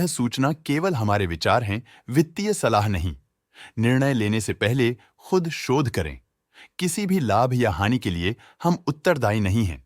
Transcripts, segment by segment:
सूचना केवल हमारे विचार हैं, वित्तीय सलाह नहीं। निर्णय लेने से पहले खुद शोध करें। किसी भी लाभ या हानि के लिए हम उत्तरदायी नहीं हैं।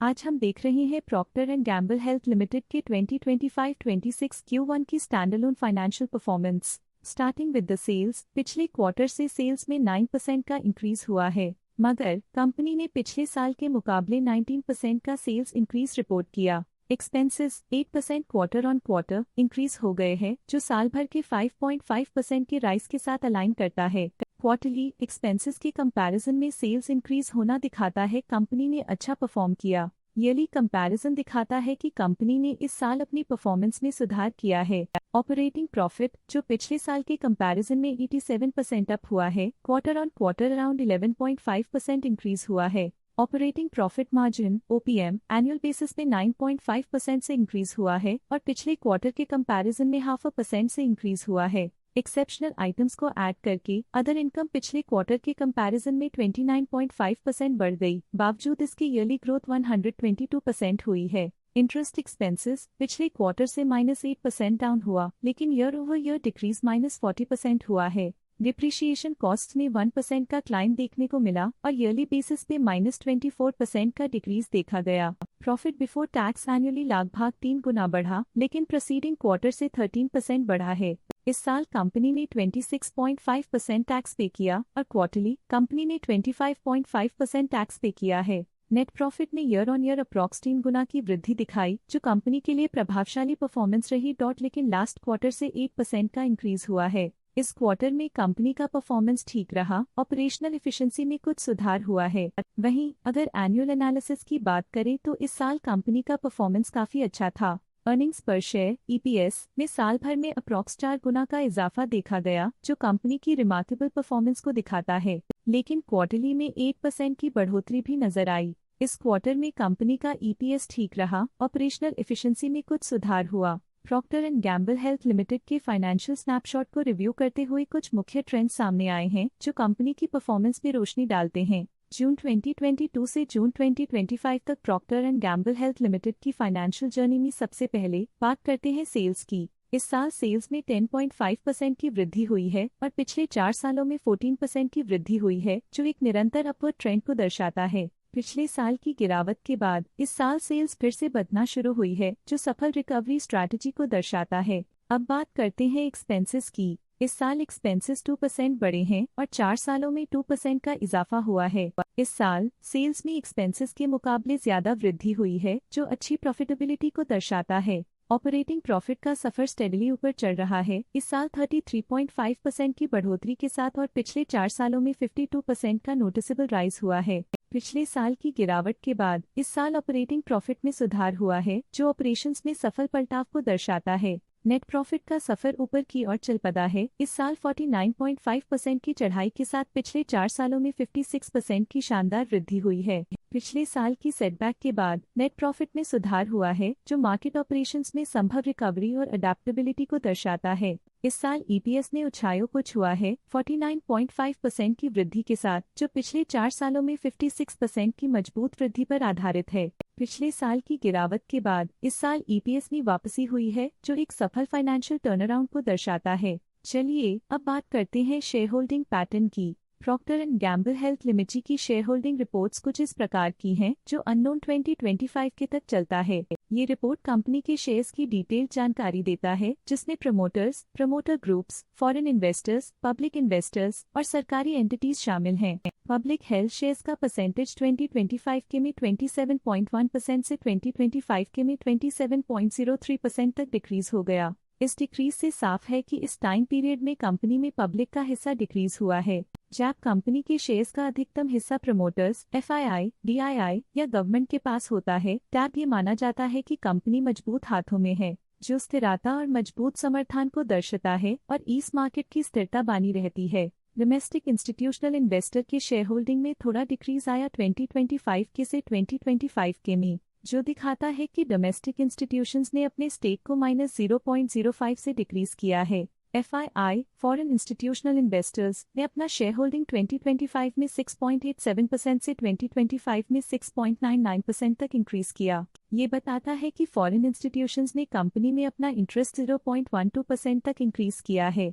आज हम देख रहे हैं Procter and Gamble health limited के 2025-26 Q1 की standalone financial performance. Starting with the sales, पिछले क्वार्टर से सेल्स में 9% का इंक्रीज हुआ है, मगर कंपनी ने पिछले साल के मुकाबले 19% का सेल्स इंक्रीज रिपोर्ट किया। Expenses 8% quarter on quarter increase हो गए हैं, जो साल भर के 5.5% के राइज के साथ अलाइन करता है। क्वार्टरली एक्सपेंसेस के कंपैरिजन में सेल्स इंक्रीज होना दिखाता है कंपनी ने अच्छा परफॉर्म किया। ईयरली कंपैरिजन दिखाता है कि कंपनी ने इस साल अपनी परफॉर्मेंस में सुधार किया है। ऑपरेटिंग प्रॉफिट, जो पिछले साल के कंपैरिजन में 87% अप हुआ है, quarter on quarter around 11.5% increase हुआ है। Operating profit margin (OPM) annual basis में 9.5% से इंक्रीज हुआ है और पिछले क्वार्टर के कंपैरिजन में 0.5% से इंक्रीज हुआ है। एक्सेप्शनल आइटम्स को ऐड करके अदर इनकम पिछले क्वार्टर के कंपैरिजन में 29.5% बढ़ गई, बावजूद इसके ईयरली ग्रोथ 122% हुई है। इंटरेस्ट एक्सपेंसेस पिछले क्वार्टर से -8% डाउन हुआ, लेकिन ईयर ओवर ईयर डिक्रीज -40% हुआ है। डिप्रिशिएशन कॉस्ट में 1% का क्लाइम देखने को मिला और ईयरली बेसिस पे -24% का डिक्रीज देखा गया। प्रॉफिट बिफोर टैक्स एनुअली लगभग 3 गुना बढ़ा, लेकिन प्रीसीडिंग क्वार्टर से 13% बढ़ा है। इस साल कंपनी ने 26.5% टैक्स पे किया और क्वार्टरली कंपनी ने 25.5% टैक्स पे किया है। नेट प्रॉफिट ने ईयर ऑन ईयर अप्रॉक्स 3 गुना की वृद्धि दिखाई, जो कंपनी के लिए प्रभावशाली परफॉर्मेंस रही। लेकिन लास्ट क्वार्टर से 8% का इंक्रीज हुआ है। इस क्वार्टर में कंपनी का परफॉर्मेंस ठीक रहा, ऑपरेशनल एफिशिएंसी में कुछ सुधार हुआ है। वहीं अगर एनुअल एनालिसिस की बात करें तो इस साल कंपनी का परफॉर्मेंस काफी अच्छा था। अर्निंग्स पर शेयर (EPS) में साल भर में अप्रॉक्स 4 गुना का इजाफा देखा गया, जो कंपनी की रिमार्केबल परफॉर्मेंस को दिखाता है। लेकिन क्वार्टरली में 8% की बढ़ोतरी भी नजर आई। इस क्वार्टर में कंपनी का EPS ठीक रहा, ऑपरेशनल एफिशिएंसी में कुछ सुधार हुआ। Procter and Gamble health limited के फाइनेंशियल स्नैपशॉट को रिव्यू करते हुए कुछ मुख्य ट्रेंड्स सामने आए हैं, जो कंपनी की परफॉर्मेंस में रोशनी डालते हैं। जून 2022 से जून 2025 तक Procter and Gamble health limited की फाइनेंशियल जर्नी में सबसे पहले बात करते हैं सेल्स की। इस साल सेल्स में 10.5% की वृद्धि हुई है और पिछले 4 सालों में 14% की वृद्धि हुई है, जो एक निरंतर अपवर्ड ट्रेंड को दर्शाता है। पिछले साल की गिरावट के बाद इस साल सेल्स फिर से बढ़ना शुरू हुई है, जो सफल रिकवरी स्ट्रैटेजी को दर्शाता है। अब बात करते हैं एक्सपेंसेस की। इस साल एक्सपेंसेस 2% बढ़े हैं और 4 सालों में 2% का इजाफा हुआ है। इस साल सेल्स में एक्सपेंसेस के मुकाबले ज्यादा वृद्धि हुई है, जो अच्छी प्रॉफिटेबिलिटी को दर्शाता है। ऑपरेटिंग प्रॉफिट का सफर स्टेडली ऊपर चढ़ रहा है, इस साल 33.5% की बढ़ोतरी के साथ और पिछले 4 सालों में 52% का नोटिसेबल राइज हुआ है। पिछले साल की गिरावट के बाद इस साल ऑपरेटिंग प्रॉफिट में सुधार हुआ है, जो ऑपरेशंस में सफल पलटाव को दर्शाता है। नेट प्रॉफिट का सफर ऊपर की ओर चल पड़ा है, इस साल 49.5% की चढ़ाई के साथ पिछले 4 सालों में 56% की शानदार वृद्धि हुई है। पिछले साल की सेटबैक के बाद नेट प्रॉफिट में सुधार हुआ है, जो मार्केट ऑपरेशंस में संभव रिकवरी और अडेप्टेबिलिटी को दर्शाता है। इस साल EPS ने ऊंचाइयों को छुआ है 49.5% की वृद्धि के साथ, जो पिछले 4 सालों में 56% की मजबूत वृद्धि पर आधारित है। पिछले साल की गिरावट के बाद इस साल EPS में वापसी हुई है, जो एक सफल फाइनेंशियल टर्नअराउंड को दर्शाता है। चलिए अब बात करते हैं शेयर होल्डिंग पैटर्न की। Procter and Gamble health limited की शेयर होल्डिंग रिपोर्ट्स कुछ इस प्रकार की हैं, जो अननोन 2025 के तक चलता है। ये रिपोर्ट कंपनी के शेयर्स की डिटेल्ड जानकारी देता है, जिसमें promoters, promoter groups, foreign investors, public investors और सरकारी एंटिटीज शामिल हैं। पब्लिक हेल्थ शेयर्स का परसेंटेज 2025 के में 27.1% से 2025 के में 27.03% तक डिक्रीज हो गया। इस डिक्रीज से साफ है कि इस टाइम पीरियड में कंपनी में पब्लिक का हिस्सा डिक्रीज हुआ है। जब कंपनी के शेयर्स का अधिकतम हिस्सा प्रमोटर्स, FII, DII या गवर्नमेंट के पास होता है, तब ये माना जाता है कि कंपनी मजबूत हाथों में है, जो स्थिरता और मजबूत समर्थन को दर्शाता है और इस मार्केट की स्थिरता बनी रहती है। डोमेस्टिक इंस्टीट्यूशनल इन्वेस्टर के शेयर होल्डिंग में थोड़ा डिक्रीज आया 2025 के से 2025 के में, जो दिखाता है कि डोमेस्टिक इंस्टीट्यूशंस ने अपने स्टेक को -0.05 से डिक्रीज किया है। FII, फॉरेन इंस्टीट्यूशनल इन्वेस्टर्स ने अपना शेयर होल्डिंग 2025 में 6.87% से 2025 में 6.99% तक इंक्रीज किया। ये बताता है कि फॉरेन इंस्टीट्यूशंस ने कंपनी में अपना इंटरेस्ट 0.12% तक इंक्रीज किया है।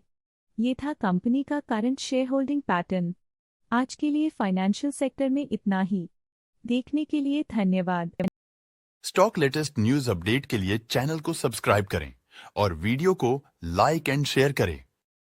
ये था कंपनी का करंट शेयर होल्डिंग पैटर्न। आज के लिए फाइनेंशियल सेक्टर में इतना ही। देखने के लिए धन्यवाद। स्टॉक लेटेस्ट न्यूज अपडेट के लिए चैनल को सब्सक्राइब करें और वीडियो को लाइक एंड शेयर करें।